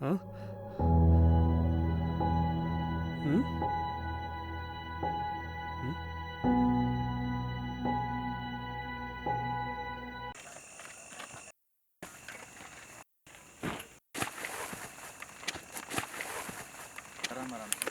हाँ? आराम आराम से।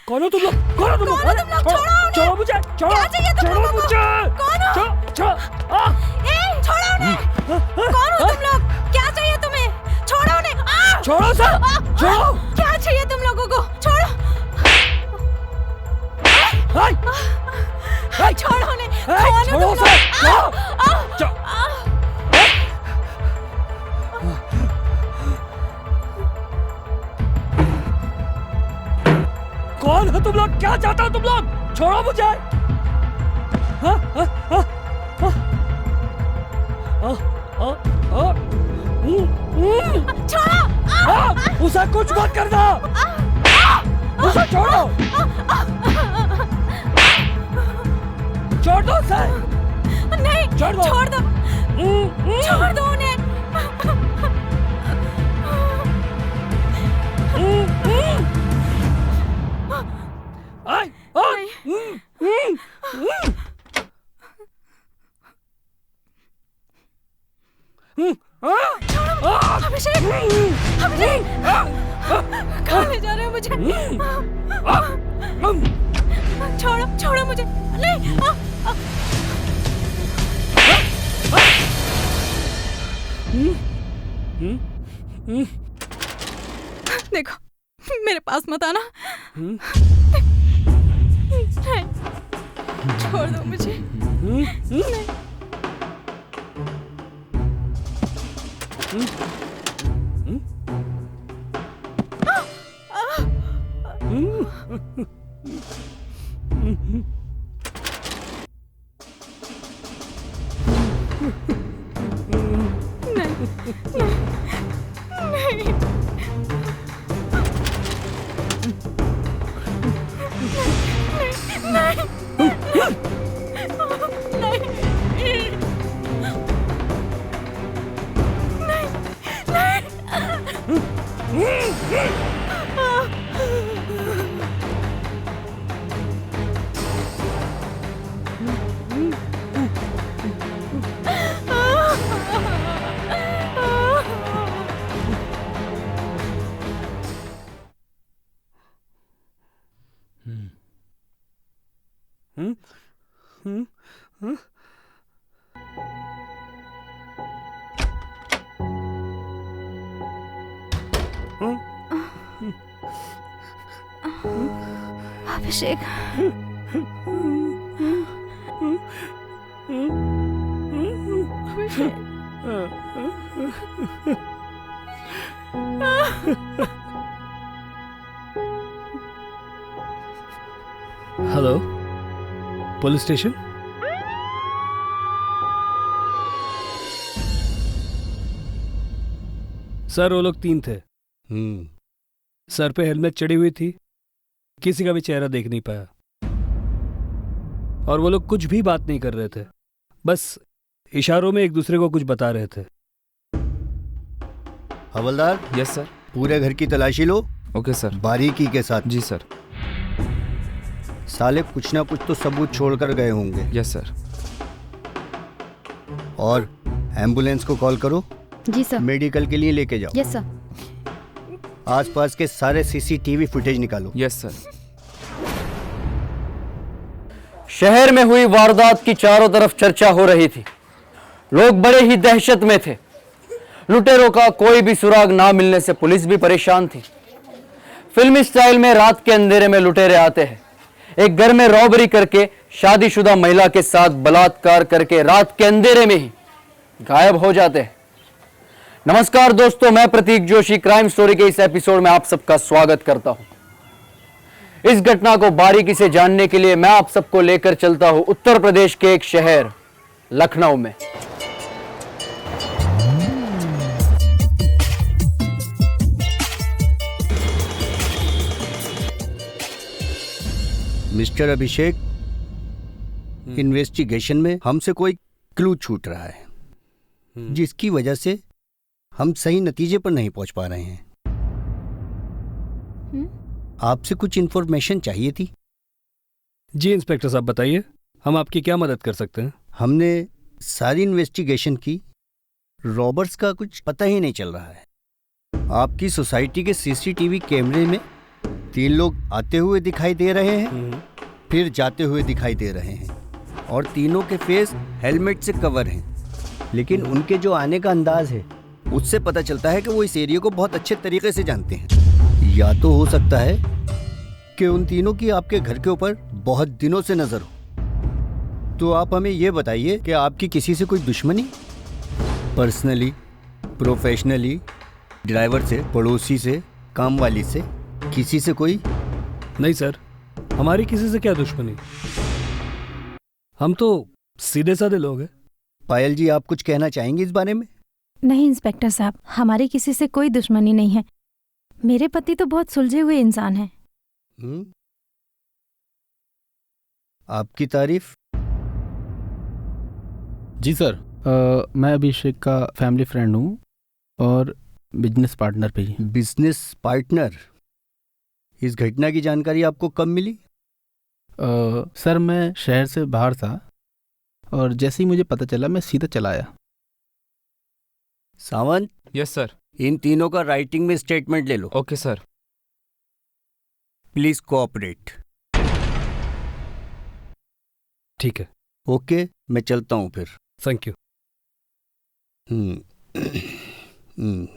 कौन हो तुम लोग? कौन हो तुम लोग? छोड़ो मुझे! छोड़ो! क्या चाहिए तुम छोड़ो लोगों को? मुझे! कौन हो? छोड़ो! छोड़ो उन्हें! कौन हो तुम लोग? क्या चाहिए तुम्हें? छोड़ो उन्हें! छोड़ो सर! छोड़ो! क्या चाहिए तुम लोगों को? छोड़ो! छोड़ो उन्हें! कौन हो छोड़ो तुम सर! लोग? छोड़ो! कौन हो तुम लोग? क्या चाहते हो तुम लोग? छोड़ो मुझे! हाँ? हाँ? हाँ? हाँ? छोड़ो! उसे कुछ मत करना! उसे छोड़ो! छोड़ दो उसे! नहीं! छोड़ दो! छोड़ दो! छोड़ दो उन्हें! अभिषेक! अभिषेक! कहाँ ले जा रहे हो मुझे? छोड़ो! छोड़ो मुझे! नहीं! देखो, मेरे पास मत आना। नहीं, छोड़ दो मुझे। नहीं। Abhishek! Hello, police station? Sir वो लोग 3 थे। सर पे हेलमेट चढ़ी हुई थी, किसी का भी चेहरा देख नहीं पाया और वो लोग कुछ भी बात नहीं कर रहे थे, बस इशारों में एक दूसरे को कुछ बता रहे थे। हवलदार। Yes sir. पूरे घर की तलाशी लो। Okay sir. बारीकी के साथ। जी सर। साले कुछ ना कुछ तो सबूत छोड़कर गए होंगे। Yes sir. और एम्बुलेंस को कॉल करो। जी सर। मेडिकल के लिए लेके जाओ। Yes sir. आसपास के सारे सीसीटीवी फुटेज निकालो। Yes sir. शहर में हुई वारदात की चारों तरफ चर्चा हो रही थी। लोग बड़े ही दहशत में थे। लुटेरों का कोई भी सुराग ना मिलने से पुलिस भी परेशान थी। फिल्मी स्टाइल में रात के अंधेरे में लुटेरे आते हैं, एक घर में रॉबरी करके शादीशुदा महिला के साथ बलात्कार करके रात के अंधेरे में ही गायब हो जाते हैं। नमस्कार दोस्तों, मैं प्रतीक जोशी क्राइम स्टोरी के इस एपिसोड में आप सबका स्वागत करता हूं। इस घटना को बारीकी से जानने के लिए मैं आप सबको लेकर चलता हूं उत्तर प्रदेश के एक शहर लखनऊ में। मिस्टर अभिषेक, इन्वेस्टिगेशन में हमसे कोई क्लू छूट रहा है, जिसकी वजह से हम सही नतीजे पर नहीं पहुंच पा रहे हैं। आपसे कुछ इंफॉर्मेशन चाहिए थी। जी इंस्पेक्टर साहब बताइए, हम आपकी क्या मदद कर सकते हैं? हमने सारी इन्वेस्टिगेशन की, रॉबर्स का कुछ पता ही नहीं चल रहा है। आपकी सोसाइटी के सीसीटीवी कैमरे में 3 लोग आते हुए दिखाई दे रहे हैं, फिर जाते हुए दिखाई दे रहे हैं, और तीनों के फेस हेलमेट से कवर हैं। लेकिन उनके जो आने का अंदाज है, उससे पता चलता है कि वो इस एरिया को बहुत अच्छे तरीके से जानते हैं। या तो हो सकता है कि उन तीनों की आपके घर के ऊपर बहुत दिनों से नजर हो। तो आप हमें ये बताइए कि आपकी किसी से कोई दुश्मनी, पर्सनली, प्रोफेशनली, ड्राइवर से, पड़ोसी से, काम वाली से, किसी से कोई? नहीं सर, हमारी किसी से क्या दुश्मनी, हम तो सीधे साधे लोग हैं। पायल जी, आप कुछ कहना चाहेंगे इस बारे में? नहीं इंस्पेक्टर साहब, हमारी किसी से कोई दुश्मनी नहीं है। मेरे पति तो बहुत सुलझे हुए इंसान हैं। आपकी तारीफ? जी सर, मैं अभिषेक का फैमिली फ्रेंड हूँ और बिजनेस पार्टनर भी। Business partner? इस घटना की जानकारी आपको कब मिली? सर, मैं शहर से बाहर था और जैसे ही मुझे पता चला मैं सीधा चला आया। Sawant, yes sir. इन तीनों का राइटिंग में स्टेटमेंट ले लो। Okay sir. Please cooperate. ठीक है। ओके, मैं चलता हूँ फिर। Thank you. हम्म हम्म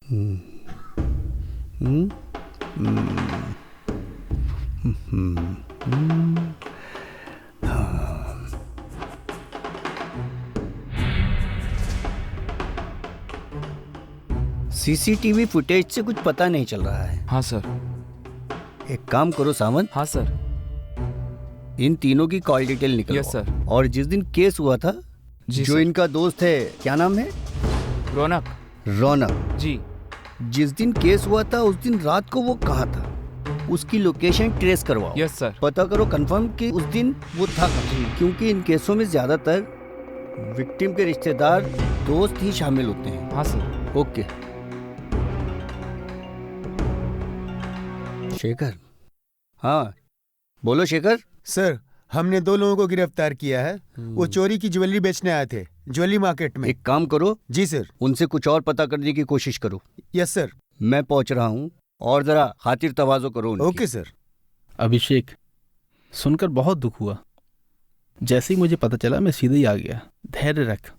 हम्म हम्म हम्म हम्म सीसीटीवी फुटेज से कुछ पता नहीं चल रहा है। हाँ सर। एक काम करो सावंत, हाँ सर। इन तीनों की कॉल डिटेल निकलवाओ। Yes sir. और जिस दिन केस हुआ था, जी जो सर। इनका दोस्त है, क्या नाम है? रौनक। रौनक। जी। जिस दिन केस हुआ था उस दिन रात को वो कहाँ था, उसकी लोकेशन ट्रेस करवाओ। Yes sir. पता करो कंफर्म कि उस दिन वो था कहाँ, क्योंकि इन केसों में ज्यादातर विक्टिम के रिश्तेदार, दोस्त ही शामिल होते हैं। हाँ सर। ओके। शेखर? हाँ बोलो शेखर। सर, हमने 2 लोगों को गिरफ्तार किया है। वो चोरी की ज्वेलरी बेचने आए थे ज्वेलरी मार्केट में। एक काम करो। जी सर। उनसे कुछ और पता करने की कोशिश करो। Yes sir. मैं पहुंच रहा हूँ, और जरा खातिर तवाज़ो करो उनकी। Okay sir. अभिषेक, सुनकर बहुत दुख हुआ। जैसे ही मुझे पता चला मैं सीधे ही आ गया। धैर्य रख,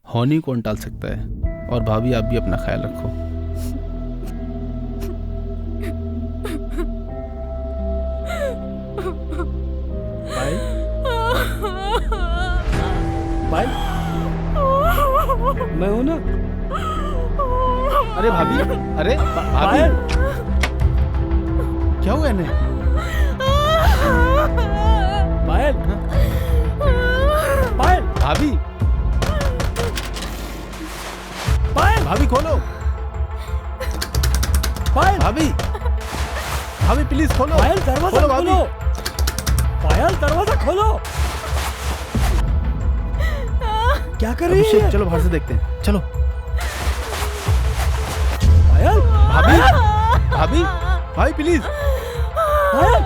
होनी कौन टाल सकता है। और भाभी, आप भी अपना ख्याल रखो। भाई, मैं हूं ना। अरे भाभी, अरे भाभी, क्या हुआ इन्हें? पायल, पायल, भाभी, पायल, भाभी खोलो। पायल, भाभी, भाभी प्लीज खोलो। पायल दरवाजा खोलो भाभी। खोलो। पायल दरवाजा खोलो। क्या कर रही अभिषेक, है? चलो बाहर से देखते हैं। चलो। पायल, भाभी, भाभी, भाभी प्लीज। पायल,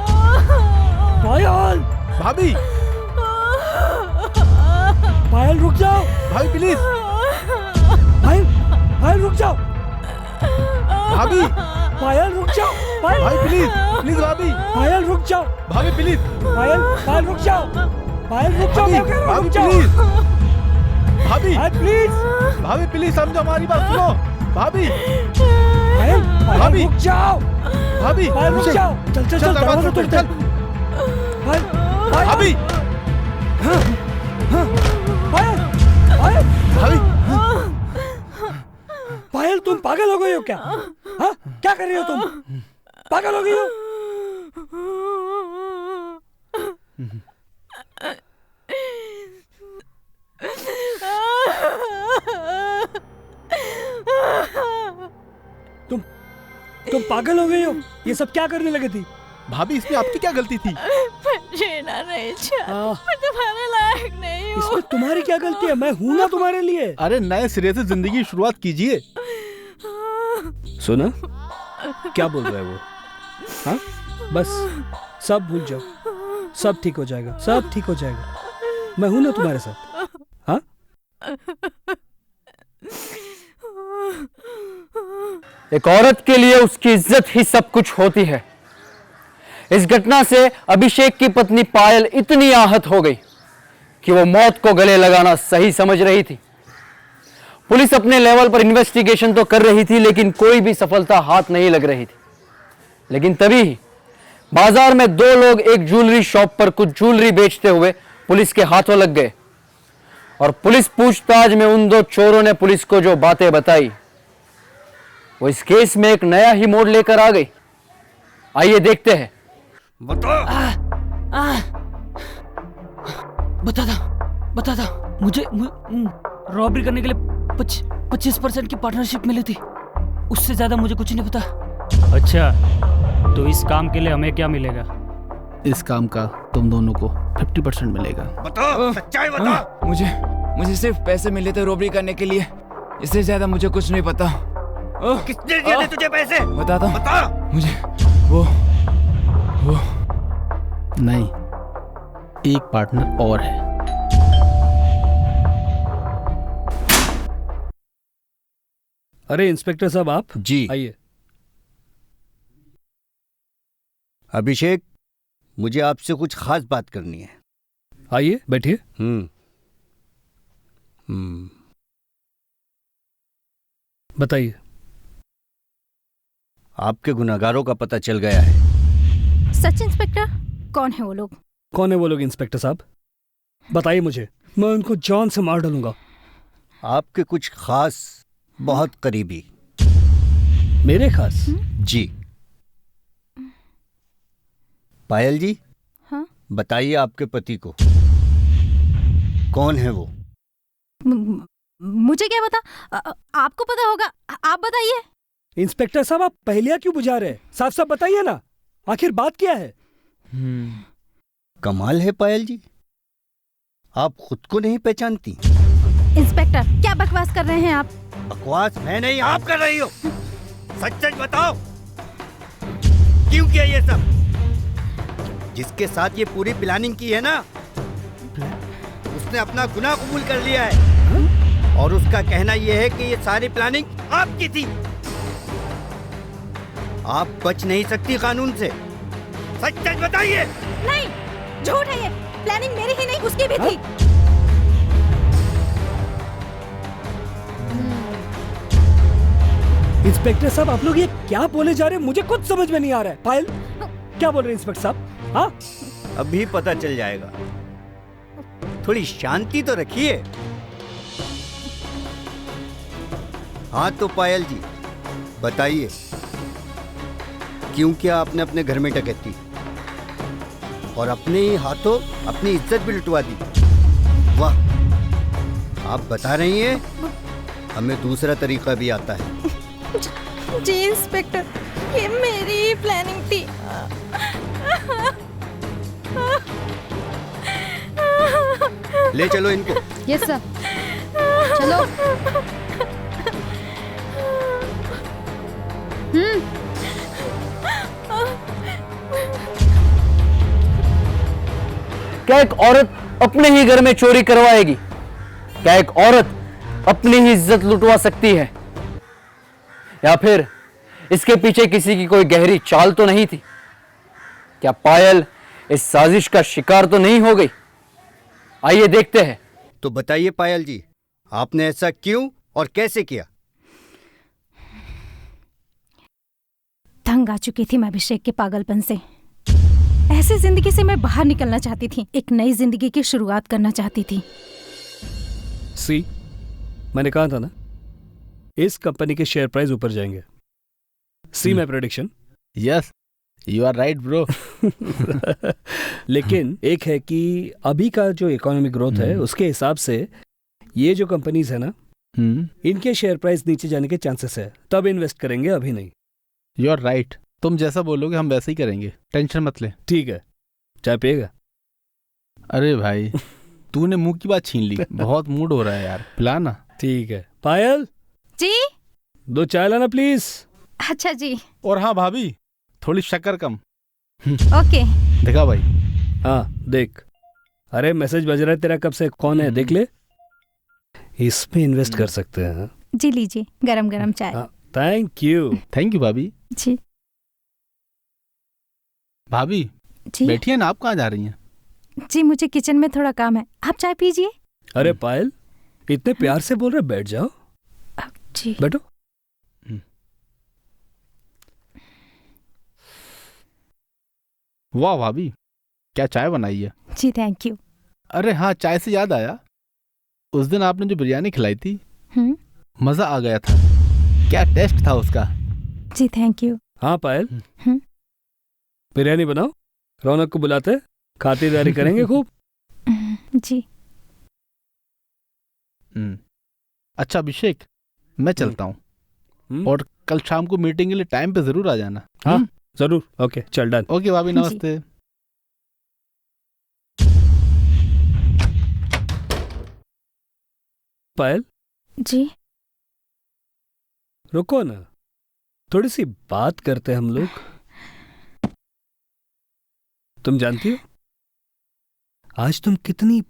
पायल, भाभी, पायल रुक जाओ। भाभी प्लीज। पायल, पायल रुक जाओ। भाभी, पायल रुक जाओ। पायल, भाभी प्लीज, प्लीज भाभी, पायल रुक जाओ। भाभी प्लीज, पायल, पायल रुक जाओ। पायल रुक जाओ। भाभी, मैं कह रहा हूं, भाभी रुक जाओ। प्लीज, भाभी, पायल प्लीज। भाभी प्लीज समझो हमारी बात, सुनो भाभी, पायल, पायल भाभी। रुक जाओ। भाभी, पायल रुक अभिषेक, जाओ। चल चल चल, दरवाजा तोड़, तोड़ते चल। हैं। पायल, पायल, भाभी, पायल, पायल, भाभी, पायल तुम पागल हो गई हो क्या? हाँ, क्या कर रही हो तुम? पागल हो गई हो? पागल हो गई हो? ये सब क्या करने लगी थी? भाभी इसमें आपकी क्या गलती थी? जीना नहीं चाहती, हाँ। मैं तुम्हारे लायक नहीं हूँ। इसमें तुम्हारी क्या गलती है? मैं हूं ना तुम्हारे लिए। अरे नए सिरे से जिंदगी की शुरुआत कीजिए। सुना क्या बोल रहा है वो? हाँ, बस सब भूल जाओ, सब ठीक हो जाएगा, सब ठीक हो जाएगा। मैं हूं ना तुम्हारे साथ। हाँ, एक औरत के लिए उसकी इज्जत ही सब कुछ होती है। इस घटना से अभिषेक की पत्नी पायल इतनी आहत हो गई कि वो मौत को गले लगाना सही समझ रही थी। पुलिस अपने लेवल पर इन्वेस्टिगेशन तो कर रही थी, लेकिन कोई भी सफलता हाथ नहीं लग रही थी। लेकिन तभी ही बाजार में दो लोग एक ज्वेलरी शॉप पर कुछ ज्वेलरी बेचते हुए पुलिस के हाथों लग गए और पुलिस पूछताछ में उन दो चोरों ने पुलिस को जो बातें बताई वो इस केस में एक नया ही मोड़ लेकर आ गई। आइए देखते हैं। बता था मुझे रॉबरी करने के लिए 25% की पार्टनरशिप मिली थी। उससे ज्यादा मुझे कुछ नहीं पता। अच्छा, तो इस काम के लिए हमें क्या मिलेगा? इस काम का तुम दोनों को 50% मिलेगा। बताओ, सच्चाई बताओ। मुझे सिर्फ पैसे मिले थे रॉबरी करने के लिए, इससे ज्यादा मुझे कुछ नहीं पता। किसने दिए थे तुझे पैसे? बताता हूँ। बता। मुझे वो नहीं, एक पार्टनर और है। अरे इंस्पेक्टर साहब, आप जी आइए। अभिषेक, मुझे आपसे कुछ खास बात करनी है। आइए बैठिए। बताइए। आपके गुनाहगारों का पता चल गया है। सच इंस्पेक्टर, कौन है वो लोग? कौन है वो लोग इंस्पेक्टर साहब? बताइए मुझे, मैं उनको जान से मार डालूंगा। आपके कुछ खास, बहुत करीबी। मेरे खास? जी। पायल जी, हाँ? बताइए आपके पति को कौन है वो? मुझे क्या पता, आपको पता होगा, आप बताइए। इंस्पेक्टर साहब, आप पहेलियां क्यों बुझा रहे हैं? साफ साफ बताइए ना, आखिर बात क्या है? कमाल है पायल जी, आप खुद को नहीं पहचानती। इंस्पेक्टर, क्या बकवास कर रहे हैं आप? बकवास मैं नहीं, आप कर रही हो। सच सच बताओ, क्यों किया ये सब? जिसके साथ ये पूरी प्लानिंग की है ना, उसने अपना गुनाह कबूल कर लिया है। और उसका कहना यह है कि ये सारी प्लानिंग आपकी थी। आप बच नहीं सकती कानून से। सच सच बताइए। नहीं, झूठ है ये। प्लानिंग मेरी ही नहीं, उसकी भी थी। इंस्पेक्टर साहब, आप लोग ये क्या बोले जा रहे हैं? मुझे कुछ समझ में नहीं आ रहा है। पायल, क्या बोल रहे हैं इंस्पेक्टर साहब? हाँ, अभी पता चल जाएगा, थोड़ी शांति तो रखिए। हाँ तो पायल जी, बताइए, क्यों किया आपने अपने घर में डकैती और अपने ही हाथों अपनी इज्जत भी लुटवा दी? वाह, आप बता रही हैं, हमें दूसरा तरीका भी आता है। जी इंस्पेक्टर, ये मेरी ही प्लानिंग थी। ले चलो इनको। यस सर, चलो। क्या एक औरत अपने ही घर में चोरी करवाएगी? क्या एक औरत अपनी ही इज्जत लुटवा सकती है? या फिर इसके पीछे किसी की कोई गहरी चाल तो नहीं थी? क्या पायल इस साजिश का शिकार तो नहीं हो गई? आइए देखते हैं। तो बताइए पायल जी, आपने ऐसा क्यों और कैसे किया? तंग आ चुकी थी मैं अभिषेक के पागलपन से। ऐसी जिंदगी से मैं बाहर निकलना चाहती थी, एक नई जिंदगी की शुरुआत करना चाहती थी। सी, मैंने कहा था ना, इस कंपनी के शेयर प्राइस ऊपर जाएंगे। See my prediction. Yes, you are right bro. लेकिन एक है कि अभी का जो इकोनॉमिक ग्रोथ है उसके हिसाब से ये जो कंपनीज है ना, इनके शेयर प्राइस नीचे जाने के चांसेस है। तब इन्वेस्ट करेंगे, अभी नहीं। यू आर राइट, तुम जैसा बोलोगे हम वैसे ही करेंगे, टेंशन मत ले। ठीक है, चाय पिएगा? अरे भाई तूने मुंह की बात छीन ली, बहुत मूड हो रहा है यार, पिला ना। ठीक है। पायल, जी 2 चाय लाना प्लीज। अच्छा जी। और हाँ भाभी, थोड़ी शक्कर कम। ओके। देखा भाई? हाँ देख। अरे मैसेज बज रहा है तेरा कब से, कौन है देख ले। इसमें इन्वेस्ट कर सकते हैं। जी लीजिए गरम गरम चाय। Thank you. थैंक यू भाभी। जी भाभी जी बैठिए ना, आप कहाँ जा रही हैं? जी मुझे किचन में थोड़ा काम है, आप चाय पीजिए। अरे पायल, इतने प्यार से बोल रहे, बैठ जाओ। जी बैठो। वाह भाभी, क्या चाय बनाई है। जी थैंक यू। अरे हाँ, चाय से याद आया, उस दिन आपने जो बिरयानी खिलाई थी, मजा आ गया था, क्या टेस्ट था उसका। जी थैंक यू। हाँ पायल, बिरयानी बनाओ, रौनक को बुलाते, खातिरदारी करेंगे खूब। जी। अच्छा अभिषेक, मैं चलता हूँ, और कल शाम को मीटिंग के लिए टाइम पे जरूर आ जाना। हाँ जरूर। ओके चल डन। ओके भाभी, नमस्ते। पायल जी रुको ना, थोड़ी सी बात करते हैं हम लोग। तुम जानती हो आज तुम कितनी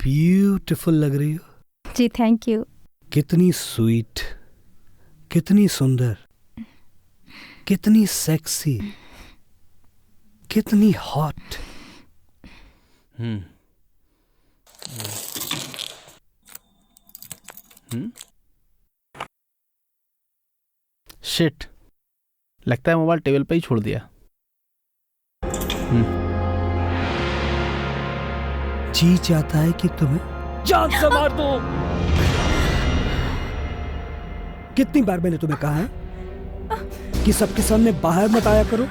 ब्यूटीफुल लग रही हो। जी थैंक यू। कितनी स्वीट, कितनी सुंदर, कितनी सेक्सी, कितनी हॉट। शिट, लगता है मोबाइल टेबल पे ही छोड़ दिया। जी चाहता है कि तुम्हें जान से मार दो। कितनी बार मैंने तुम्हें कहा है कि सबके सामने बाहर मत आया करो।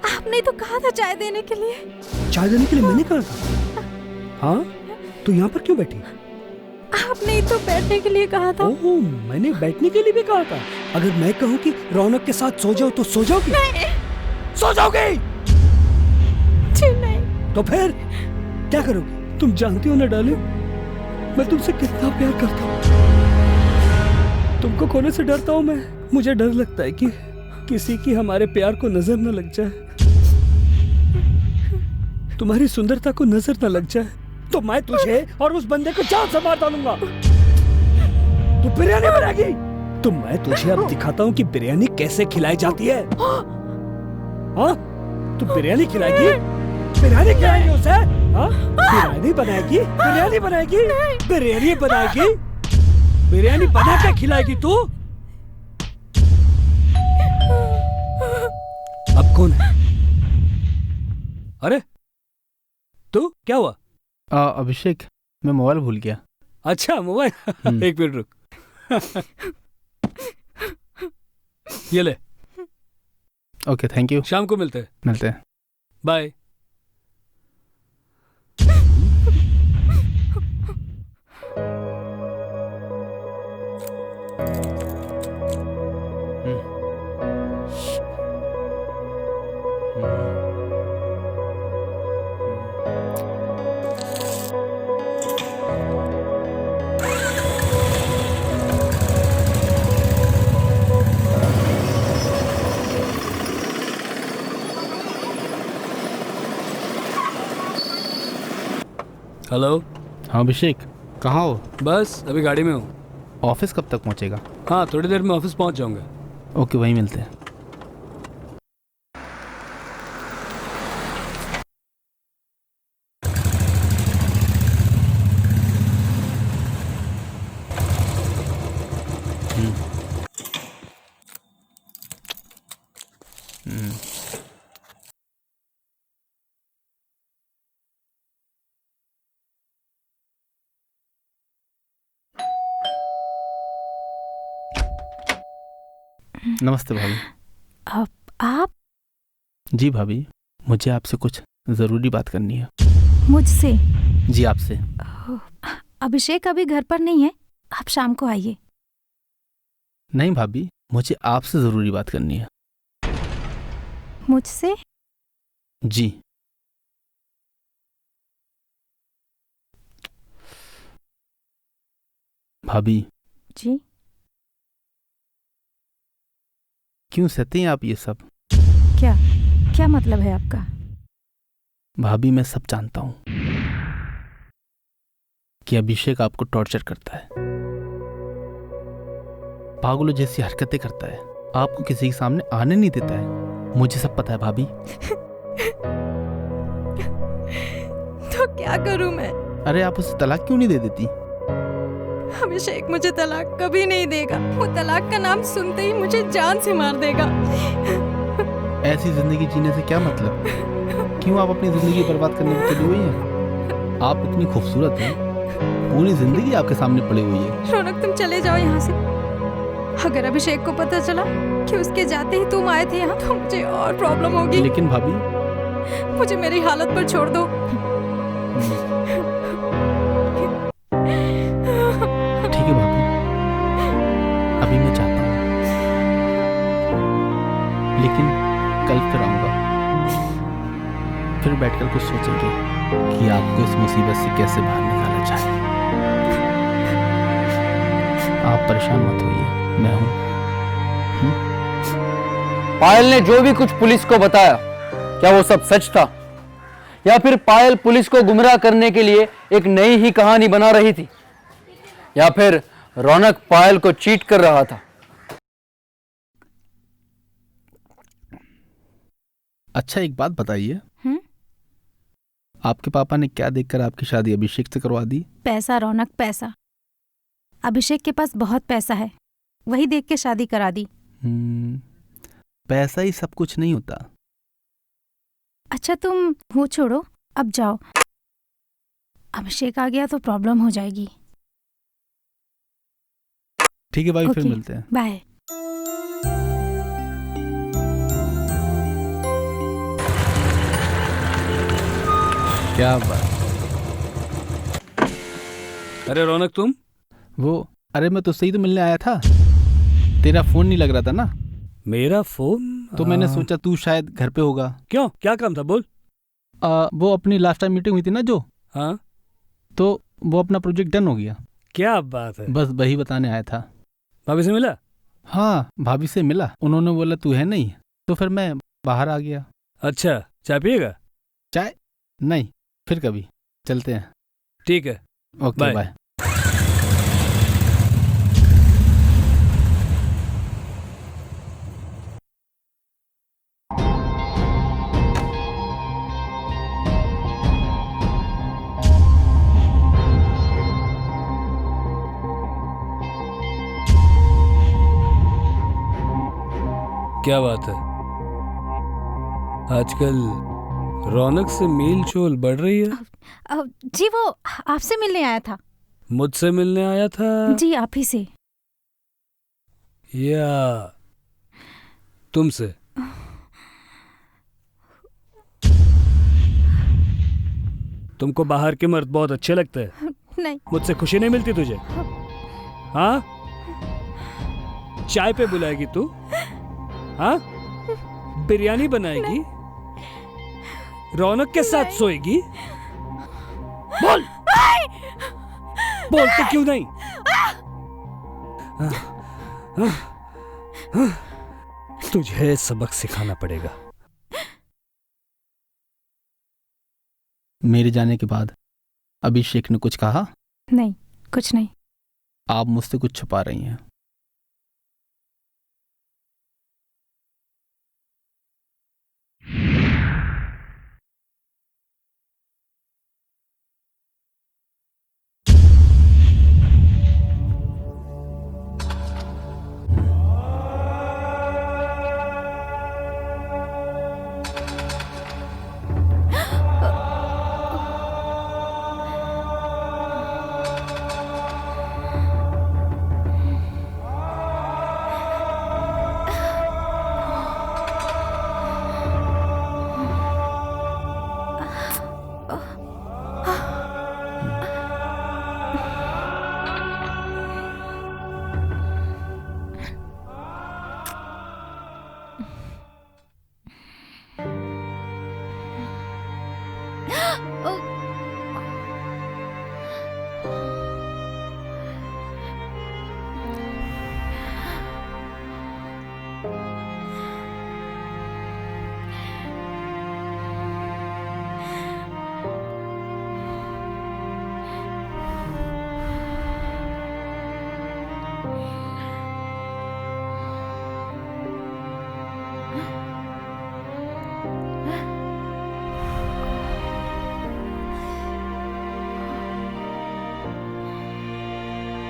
आपने तो कहा था चाय देने के लिए। चाय देने के लिए मैंने कहा था? हाँ तो यहाँ पर क्यों बैठी? आपने ही तो बैठने के लिए कहा था। ओह, मैंने बैठने के लिए भी कहा था। अगर मैं कहूँ कि रौनक के साथ सो जाओ तो सो जाओगी? नहीं। सो जाओगी? जी नहीं। तो फिर क्या करोगी? तुम जानती हो ना डार्लिंग, मैं तुमसे कितना प्यार करता हूँ। तुमको खोने से डरता हूँ मैं। मुझे डर लगता है कि किसी की हमारे प्यार को नजर न लग जाए, तुम्हारी सुंदरता को नजर न लग जाए, तो मैं तुझे और उस बंदे को जान से मार डालूंगा। तू बिरयानी बनाएगी तो मैं तुझे अब दिखाता हूँ कि बिरयानी कैसे खिलाई जाती है। हाँ तू बिरयानी खिलाएगी? बिरयानी खिलाएगी उसे? हाँ बिरयानी बनाएगी, बिरयानी बनाएगी, बिरयानी बनाएगी, बिरयानी बना के खिलाएगी तू? अब कौन है? अरे तू क्या हुआ? अभिषेक, मैं मोबाइल भूल गया। अच्छा मोबाइल। एक मिनट रुक। ये ले। Okay thank you. शाम को मिलते हैं। बाय। हेलो। हाँ अभिषेक, कहाँ हो? बस अभी गाड़ी में हूँ। ऑफिस कब तक पहुँचेगा? हाँ थोड़ी देर में ऑफिस पहुँच जाऊंगा। ओके, वहीं मिलते हैं। नमस्ते भाभी। आप? जी भाभी, मुझे आपसे कुछ ज़रूरी बात करनी है। मुझसे? जी आपसे। अभिषेक अभी घर पर नहीं है, आप शाम को आइए। नहीं भाभी, मुझे आपसे जरूरी बात करनी है। मुझसे? जी। भाभी जी। क्यों सहते हैं आप ये सब? क्या क्या मतलब है आपका? भाभी मैं सब जानता हूं कि अभिषेक आपको टॉर्चर करता है, पागलों जैसी हरकतें करता है, आपको किसी के सामने आने नहीं देता है। मुझे सब पता है भाभी। तो क्या करूं मैं? अरे आप उसे तलाक क्यों नहीं दे देती? अभिषेक मुझे तलाक कभी नहीं देगा। वो तलाक का नाम सुनते ही मुझे जान से मार देगा। ऐसी जिंदगी जीने से क्या मतलब? क्यों आप अपनी जिंदगी बर्बाद करने में चली हुई हैं? आप इतनी खूबसूरत हैं, पूरी जिंदगी आपके सामने पड़ी हुई है। रौनक तुम चले जाओ यहाँ से। अगर अभिषेक को पता चला कि उसके जाते ही तुम आए थे यहाँ, तो मुझे और प्रॉब्लम होगी। लेकिन भाभी मुझे मेरी हालत पर छोड़ दो। ठीक है भाभी, अभी मैं चाहता हूँ, लेकिन कल फिर आऊंगा, फिर बैठकर कुछ सोचेंगे कि आपको इस मुसीबत से कैसे बाहर निकाला जाए। आप परेशान मत होइए, मैं हूं। पायल ने जो भी कुछ पुलिस को बताया, क्या वो सब सच था, या फिर पायल पुलिस को गुमराह करने के लिए एक नई ही कहानी बना रही थी, या फिर रौनक पायल को चीट कर रहा था? अच्छा एक बात बताइए, आपके पापा ने क्या देखकर आपकी शादी अभिषेक से करवा दी? पैसा रौनक, पैसा। अभिषेक के पास बहुत पैसा है, वही देख के शादी करा दी। पैसा ही सब कुछ नहीं होता। अच्छा तुम वो छोड़ो, अब जाओ। अभिषेक आ गया तो प्रॉब्लम हो जाएगी। ठीक है भाई, फिर ओके, मिलते हैं। बाय। क्या बात। अरे रौनक तुम? अरे मैं तुझसे ही तो मिलने आया था, तेरा फोन नहीं लग रहा था ना। मेरा फोन? तो मैंने सोचा तू शायद घर पे होगा। क्यों, क्या काम था, बोल। वो अपनी लास्ट टाइम मीटिंग हुई थी ना जो, हाँ, तो वो अपना प्रोजेक्ट डन हो गया। क्या बात है। बस वही बताने आया था। भाभी से मिला? हाँ भाभी से मिला, उन्होंने बोला तू है नहीं, तो फिर मैं बाहर आ गया। अच्छा, चाय पिएगा? चाय नहीं, फिर कभी चलते हैं। ठीक है, ओके बाय। क्या बात है, आजकल रौनक से मेल जोल बढ़ रही है? जी वो आपसे मिलने आया था। मुझसे मिलने आया था? जी आप ही से। या तुमसे? तुमको बाहर के मर्द बहुत अच्छे लगते हैं। नहीं। मुझसे खुशी नहीं मिलती तुझे? हाँ, चाय पे बुलाएगी तू? हाँ, बिरयानी बनाएगी, रौनक के साथ सोएगी? बोल, बोलते क्यों नहीं? तुझे सबक सिखाना पड़ेगा। मेरे जाने के बाद अभिषेक ने कुछ कहा? नहीं, कुछ नहीं। आप मुझसे कुछ छुपा रही हैं।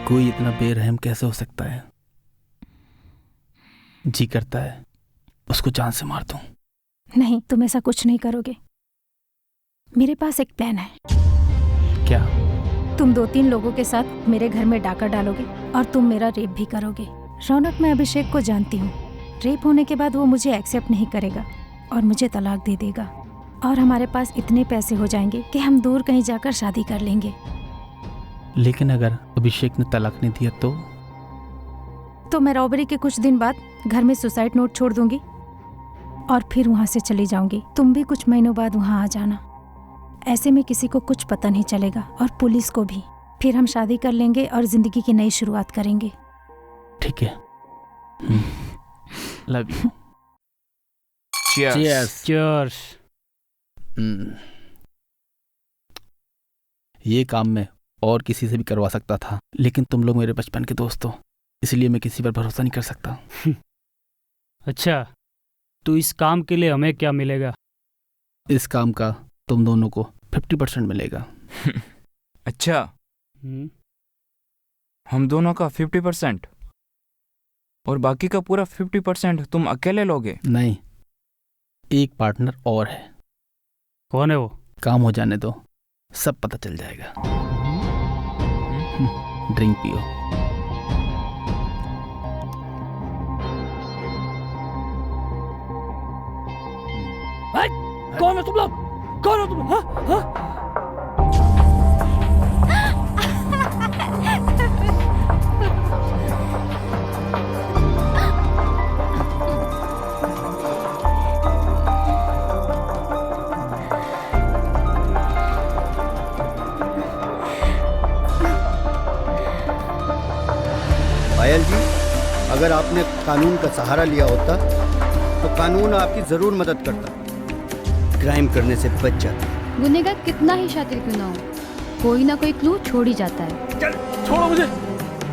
कोई इतना बेरहम कैसे हो सकता है? जी करता है उसको जान से मार दूं। नहीं, तुम ऐसा कुछ नहीं करोगे। मेरे पास एक प्लान है। क्या? तुम 2-3 लोगों के साथ मेरे घर में डाका डालोगे और तुम मेरा रेप भी करोगे। रौनक, मैं अभिषेक को जानती हूँ। रेप होने के बाद वो मुझे एक्सेप्ट नहीं करेगा और मुझे तलाक दे देगा, और हमारे पास इतने पैसे हो जाएंगे कि हम दूर कहीं जाकर शादी कर लेंगे। लेकिन अगर अभिषेक ने तलाक नहीं दिया तो मैं रॉबरी के कुछ दिन बाद घर में सुसाइड नोट छोड़ दूंगी और फिर वहाँ से चली जाऊंगी। तुम भी कुछ महीनों बाद वहाँ आ जाना। ऐसे में किसी को कुछ पता नहीं चलेगा और पुलिस को भी। फिर हम शादी कर लेंगे और जिंदगी की नई शुरुआत करेंगे। ठीक है। Love you. Cheers. चीयर्स। ये काम मैं और किसी से भी करवा सकता था, लेकिन तुम लोग मेरे बचपन के दोस्त हो, इसलिए मैं किसी पर भरोसा नहीं कर सकता। अच्छा, तो इस काम के लिए हमें क्या मिलेगा? इस काम का तुम दोनों को 50% मिलेगा। अच्छा, हम दोनों का 50% और बाकी का पूरा 50% तुम अकेले लोगे? नहीं, एक पार्टनर और है। कौन है वो? काम हो जाने दो, सब पता चल जाएगा। ड्रिंक पियो। कौन हो तुम लोग? कौन हो तुम? हाँ? हाँ? पायल जी, अगर आपने कानून का सहारा लिया होता तो कानून आपकी जरूर मदद करता, क्राइम करने से बच जाता। गुनहगार कितना ही शातिर क्यों ना हो, कोई ना कोई क्लू छोड़ ही जाता है। चल, छोड़ो मुझे।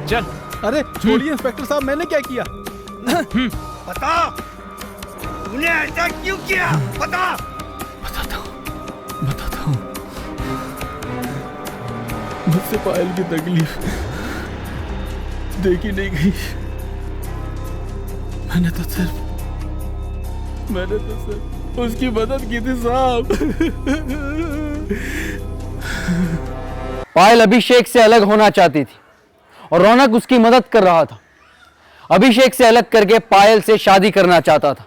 चल। अरे छोड़िए इंस्पेक्टर साहब, मैंने क्या किया? बता, तूने ऐसा क्यों किया? बता। बताता हूँ। मुझसे पायल की तकलीफ देखी नहीं गई। मैंने तो सिर्फ उसकी मदद की थी साहब। पायल अभिषेक से अलग होना चाहती थी और रौनक उसकी मदद कर रहा था। अभिषेक से अलग करके पायल से शादी करना चाहता था।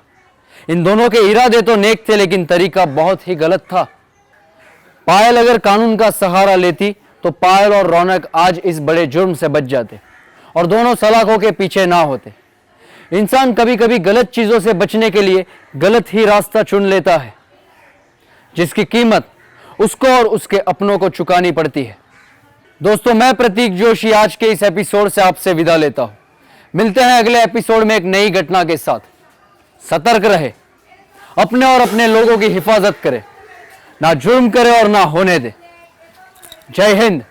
इन दोनों के इरादे तो नेक थे, लेकिन तरीका बहुत ही गलत था। पायल अगर कानून का सहारा लेती तो पायल और रौनक आज इस बड़े जुर्म से बच जाते और दोनों सलाखों के पीछे ना होते। इंसान कभी कभी गलत चीजों से बचने के लिए गलत ही रास्ता चुन लेता है, जिसकी कीमत उसको और उसके अपनों को चुकानी पड़ती है। दोस्तों, मैं प्रतीक जोशी आज के इस एपिसोड से आपसे विदा लेता हूं। मिलते हैं अगले एपिसोड में एक नई घटना के साथ। सतर्क रहे, अपने और अपने लोगों की हिफाजत करें, ना जुर्म करे और ना होने दे। जय हिंद।